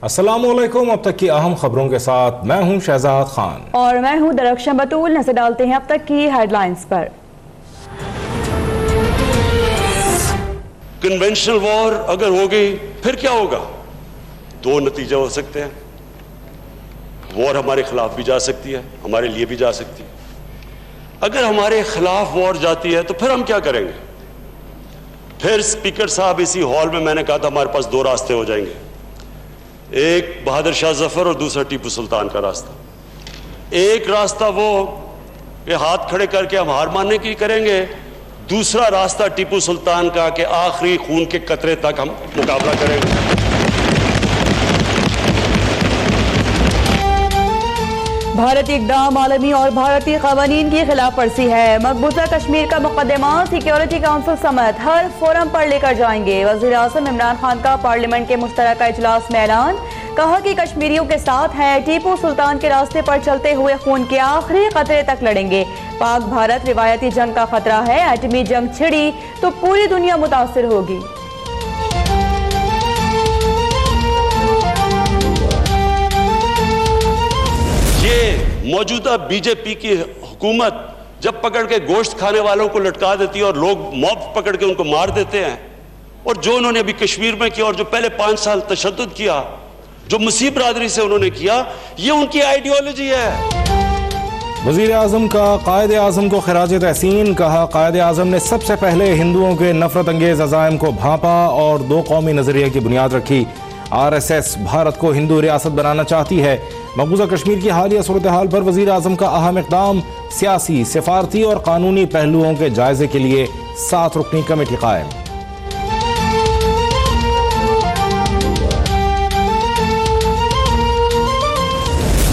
अस्सलामुअलैकुम। अब तक की अहम खबरों के साथ मैं हूं शहजाद खान और मैं हूं दरख्शां बतूल। नजर डालते हैं अब तक की हेडलाइंस पर। कन्वेंशनल वॉर अगर हो गई फिर क्या होगा? दो नतीजे हो सकते हैं। वॉर हमारे खिलाफ भी जा सकती है, हमारे लिए भी जा सकती है। अगर हमारे खिलाफ वॉर जाती है तो फिर हम क्या करेंगे? फिर स्पीकर साहब इसी हॉल में मैंने कहा था हमारे पास दो रास्ते हो जाएंगे, एक बहादुर शाह जफर और दूसरा टीपू सुल्तान का रास्ता। एक रास्ता वो कि हाथ खड़े करके हम हार मानने की करेंगे, दूसरा रास्ता टीपू सुल्तान का कि आखिरी खून के कतरे तक हम मुकाबला करेंगे। भारतीय इक़दाम आलमी और भारतीय क़वानीन की खिलाफ वर्जी है। मकबूजा कश्मीर का मुकदमा सिक्योरिटी काउंसिल समेत हर फोरम पर लेकर जाएंगे। वज़ीर आज़म इमरान खान का पार्लियामेंट के मुश्तरका इजलास में ऐलान, कहा कि कश्मीरियों के साथ है, टीपू सुल्तान के रास्ते पर चलते हुए खून के आखिरी कतरे तक लड़ेंगे। पाक भारत रिवायती जंग का खतरा है, एटमी जंग छिड़ी तो पूरी दुनिया मुतासिर होगी। ये मौजूदा बीजेपी की हुकूमत जब पकड़ के गोश्त खाने वालों को लटका देती है और लोग मॉब पकड़ के उनको मार देते हैं, और जो उन्होंने अभी कश्मीर में किया और जो पहले 5 साल तशद्दुद किया, जो मुस्लिम बरादरी से उन्होंने किया, ये उनकी आइडियोलॉजी है। वज़ीर आज़म का कायदे आज़म को खिराज तहसीन, कहा कायदे आज़म ने सबसे पहले हिंदुओं के नफरत अंगेज अज़ाइम को भांपा और दो कौमी नजरिए की बुनियाद रखी। RSS भारत को हिंदू रियासत बनाना चाहती है। मकबूजा कश्मीर की हालिया सूरत हाल पर वज़ीर आज़म का अहम इक़दाम, सियासी, सिफारती और कानूनी पहलुओं के जायजे के लिए 7 रुकनी कमेटी कायम।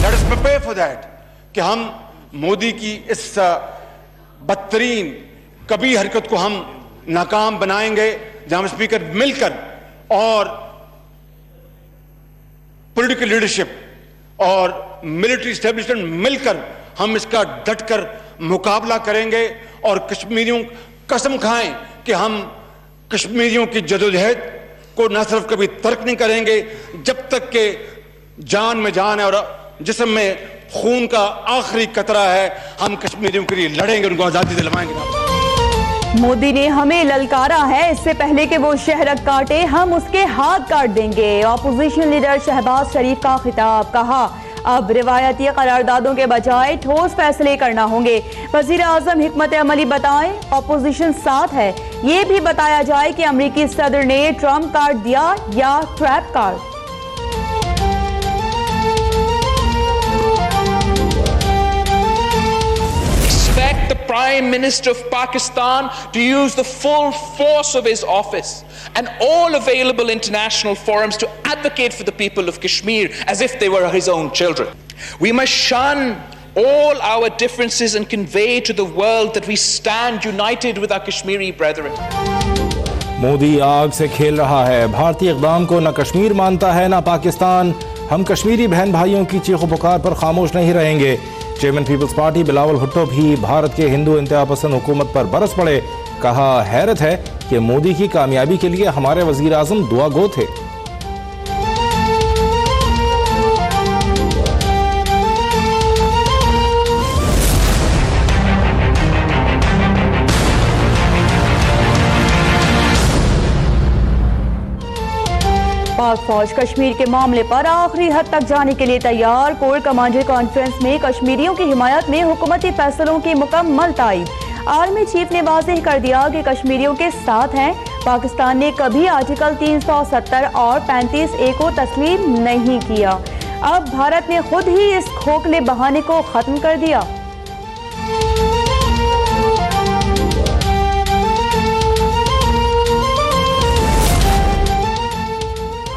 Let us prepare for that कि हम मोदी की इस बदतरीन कभी हरकत को हम नाकाम बनाएंगे, जहां स्पीकर मिलकर और पॉलिटिकल लीडरशिप और मिलिट्री एस्टेब्लिशमेंट मिलकर हम इसका डटकर मुकाबला करेंगे और कश्मीरियों कसम खाएं कि हम कश्मीरियों की जदोजहद को न सिर्फ कभी तर्क नहीं करेंगे, जब तक के जान में जान है और जिस्म में खून का आखिरी कतरा है, हम कश्मीरियों के लिए लड़ेंगे, उनको आजादी दिलवाएंगे। मोदी ने हमें ललकारा है, इससे पहले कि वो शहरक काटे हम उसके हाथ काट देंगे। ऑपोजिशन लीडर शहबाज शरीफ का खिताब, कहा अब रिवायती करारदादों के बजाय ठोस फैसले करना होंगे। वज़ीर आज़म हिकमत अमली बताएं, ऑपोजिशन साथ है। ये भी बताया जाए कि अमरीकी सदर ने ट्रम्प कार्ड दिया या trap card. Expect the Prime Minister of Pakistan to use the full force of his office and all available international forums to advocate for the people of Kashmir as if they were his own children. We must shun all our differences and convey to the world that we stand united with our Kashmiri brethren. Modi आग से खेल रहा है। भारतीय इक़दाम को न कश्मीर मानता है न पाकिस्तान। हम कश्मीरी बहन भाइयों की चीखो पुकार पर खामोश नहीं रहेंगे। Chairman People's Party Bilawal Bhutto भी भारत के हिंदू इंतहा पसंद हुकूमत पर बरस पड़े। कहा हैरत है कि मोदी की कामयाबी के लिए हमारे वज़ीर आज़म दुआ गो थे। पाक फौज कश्मीर के मामले पर आखिरी हद तक जाने के लिए तैयार। कोर कमांडर कॉन्फ्रेंस में कश्मीरियों की हिमायत में हुकूमती फैसलों की मुकम्मल तायीद। आर्मी चीफ ने वाज़ेह कर दिया कि कश्मीरियों के साथ हैं। पाकिस्तान ने कभी आर्टिकल 370 और 35A को तस्लीम नहीं किया। अब भारत ने खुद ही इस खोखले बहाने को खत्म कर दिया।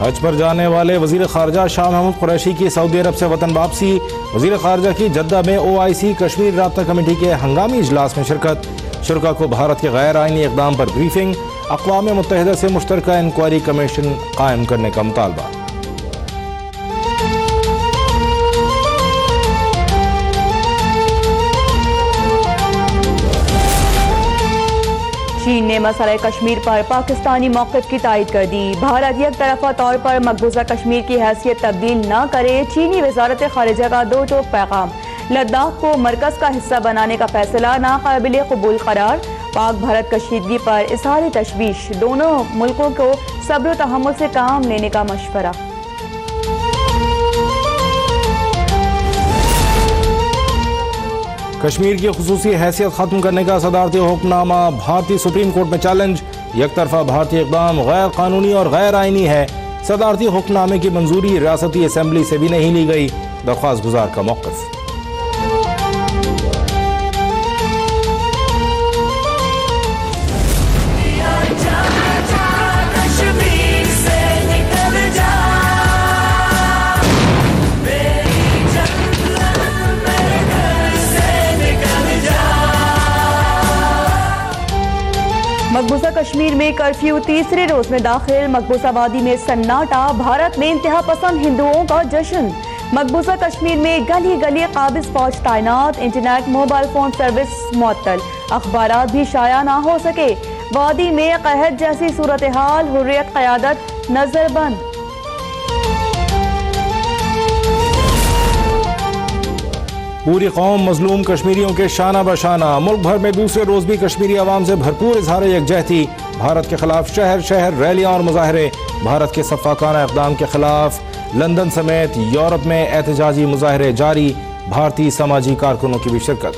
हज पर जाने वाले वज़ीर ख़ारजा शाह महमूद कुरैशी की सऊदी अरब से वतन वापसी। वज़ीर ख़ारजा की जद्दा में OIC कश्मीर राब्ता कमेटी के हंगामी इजलास में शिरकत। शुरका को भारत के गैर आइनी इक़दाम पर ब्रीफिंग। अक़वाम मुत्तहिदा से मुश्तरका इंक्वायरी कमीशन कायम करने का मुतालबा। चीन ने मसला कश्मीर पर पाकिस्तानी मौक़िफ़ की तायद कर दी। भारत एक तरफा तौर पर मकबूजा कश्मीर की हैसियत तब्दील न करे। चीनी वज़ारत ख़ारिजा का दो टोक पैगाम। लद्दाख को मरकज़ का हिस्सा बनाने का फैसला नाकाबिल कबूल करार। पाक भारत कशीदगी पर इज़हार तशवीश। दोनों मुल्कों को सब्र तहम्मुल से काम लेने का मशवरा। कश्मीर की खुसूसी हैसियत खत्म करने का सदारती हुक्मनामा भारतीय सुप्रीम कोर्ट में चैलेंज। एक तरफा भारतीय इक़दाम गैर कानूनी और गैर आइनी है। सदारती हुक्मनामे की मंजूरी रियासती असम्बली से भी नहीं ली गई। दरख्वास्त गुजार का मौक़िफ़। मकबूजा कश्मीर में कर्फ्यू तीसरे रोज में दाखिल। मकबूजा वादी में सन्नाटा। भारत में इंतहा पसंद हिंदुओं का जश्न। मकबूजा कश्मीर में गली गली काबिज फौज तैनात। इंटरनेट मोबाइल फोन सर्विस मुअत्तल। अखबारात भी शाया ना हो सके। वादी में कहत जैसी सूरत हाल। हुर्रियत क़यादत नजरबंद। पूरी कौम मजलूम कश्मीरियों के शाना बशाना। मुल्क भर में दूसरे रोज भी कश्मीरी अवाम से भरपूर इजहार यकजहती। भारत के खिलाफ शहर शहर रैलियां और मुजाहरे। भारत के सफ़ाकाना इक़दाम के खिलाफ लंदन समेत यूरोप में एहतजाजी मुजाहरे जारी। भारतीय समाजी कारकुनों की भी शिरकत।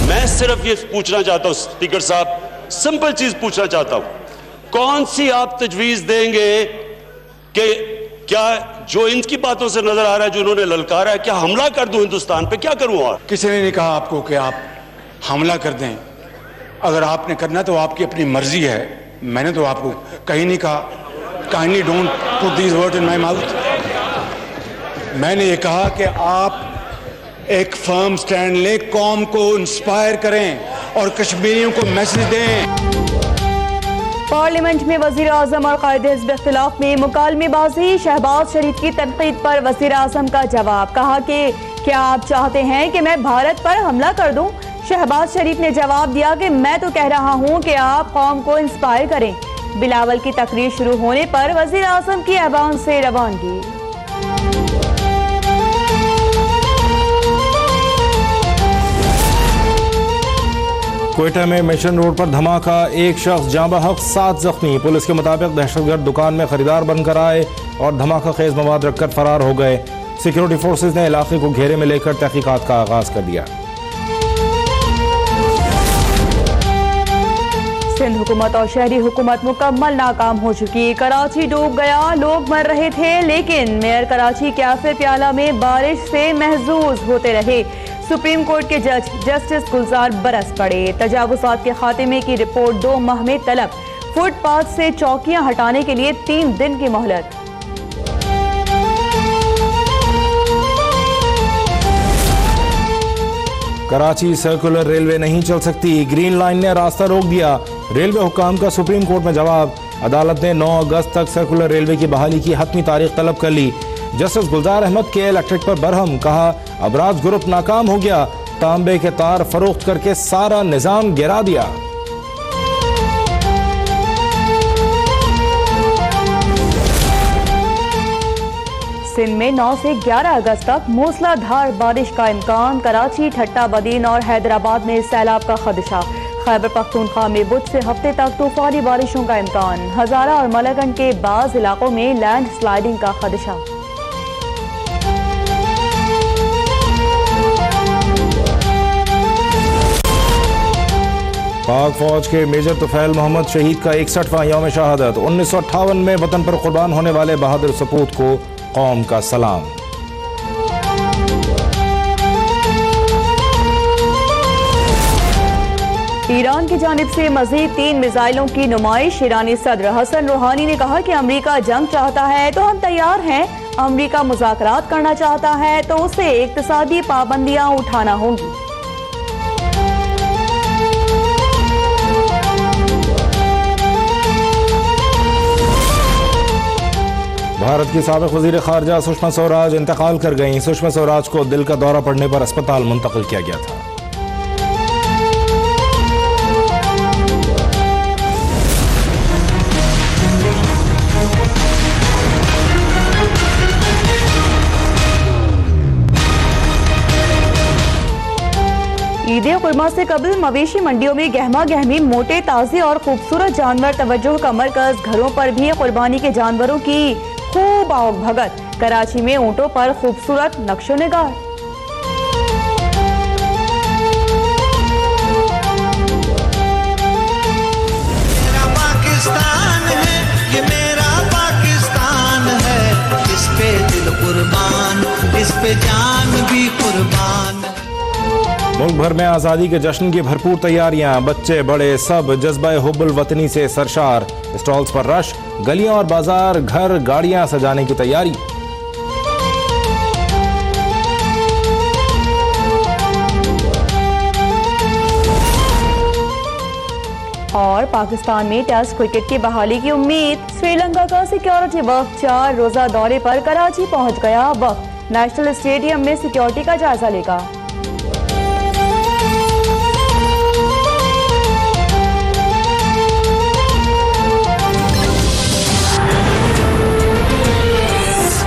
मैं सिर्फ ये पूछना चाहता हूं स्पीकर साहब, सिंपल चीज पूछना चाहता हूं, कौन सी आप तजवीज देंगे कि क्या जो इनकी बातों से नजर आ रहा है, जो उन्होंने ललकारा है, क्या हमला कर दूं हिंदुस्तान पे? क्या करूं? और किसी ने नहीं कहा आपको कि आप हमला कर दें। अगर आपने करना तो आपकी अपनी मर्जी है। मैंने तो आपको कहीं नहीं कहा। Kindly don't put these word in my mouth. मैंने ये कहा कि आप एक फर्म स्टैंड लें, कौम को इंस्पायर करें और कश्मीरियों को मैसेज दें। पार्लियामेंट में वज़ीर आज़म और कायदे हिज़्ब इख्तिलाफ में मुकालमेबाजी। शहबाज शरीफ की तनकीद पर वज़ीर आज़म का जवाब। कहा कि क्या आप चाहते हैं कि मैं भारत पर हमला कर दूं? शहबाज शरीफ ने जवाब दिया कि मैं तो कह रहा हूं कि आप कौम को इंस्पायर करें। बिलावल की तकरीर शुरू होने पर वज़ीर आज़म की ऐवान से रवानगी। क्वेटा में मिशन रोड पर धमाका। एक शख्स जाँ बहक, 7 जख्मी। पुलिस के मुताबिक दहशतगर्द दुकान में खरीदार बनकर आए और धमाका खेज मवाद रखकर फरार हो गए। सिक्योरिटी फोर्सेज ने इलाके को घेरे में लेकर तहकीकात का आगाज कर दिया। सिंध हुकूमत और शहरी हुकूमत मुकम्मल नाकाम हो चुकी। कराची डूब गया, लोग मर रहे थे, लेकिन मेयर कराची कैफे प्याला में बारिश से महजूज होते रहे। सुप्रीम कोर्ट के जज जस्टिस गुलजार बरस पड़े। तजावुज़ात के खात्मे की रिपोर्ट 2 माह में तलब। फुटपाथ से चौकियां हटाने के लिए 3 दिन की मोहलत। कराची सर्कुलर रेलवे नहीं चल सकती। ग्रीन लाइन ने रास्ता रोक दिया। रेलवे हुकाम का सुप्रीम कोर्ट में जवाब। अदालत ने 9 अगस्त तक सर्कुलर रेलवे की बहाली की हतमी तारीख तलब कर ली। जस्टिस गुलजार अहमद के इलेक्ट्रिक पर बरहम। कहा अबराज ग्रुप नाकाम हो गया। तांबे के तार फरोख्त करके सारा निजाम गिरा दिया। सिंध में 9 से 11 अगस्त तक मूसलाधार बारिश का इम्कान। कराची, ठट्टा बदीन और हैदराबाद में सैलाब का खदशा। खैबर पख्तूनख्वा में बुध से हफ्ते तक तूफानी बारिशों का इम्कान। हजारा और मलगंज के बाज इलाकों में लैंड स्लाइडिंग का खदशा। पाक फौज के मेजर तुफैल मोहम्मद शहीद का 61वां यौम शहादत। 1958 में वतन पर कुर्बान होने वाले बहादुर सपूत को कौम का सलाम। ईरान की जानिब से मजीद 3 मिसाइलों की नुमाइश। ईरानी सदर हसन रूहानी ने कहा कि अमरीका जंग चाहता है तो हम तैयार हैं। अमरीका मुज़ाकरात करना चाहता है तो उसे इक्तिसादी पाबंदियां उठाना होंगी। भारत की साबिक वजीर खारजा सुषमा स्वराज इंतकाल कर गईं। सुषमा स्वराज को दिल का दौरा पड़ने पर अस्पताल मुंतकिल किया गया था। ईद कुर्मा से कबल मवेशी मंडियों में गहमा गहमी मोटे, ताजे और खूबसूरत जानवर तवज्जो का मरकज। घरों पर भी कुर्बानी के जानवरों की खूब आवक भगत। कराची में ऊंटों पर खूबसूरत नक्शो निगार। मेरा पाकिस्तान है, ये मेरा पाकिस्तान है। इस पे दिल कुर्बान, इस पे जान भी कुर्बान। मुल्क भर में आज़ादी के जश्न की भरपूर तैयारियां। बच्चे बड़े सब जज्बा हुब्बुल वतनी से सरशार। स्टॉल्स पर रश, गलियां और बाजार, घर, गाड़ियां सजाने की तैयारी। और पाकिस्तान में टेस्ट क्रिकेट की बहाली की उम्मीद। श्रीलंका का सिक्योरिटी वक्त 4 रोजा दौरे पर कराची पहुंच गया। वक्त नेशनल स्टेडियम में सिक्योरिटी का जायजा लेगा।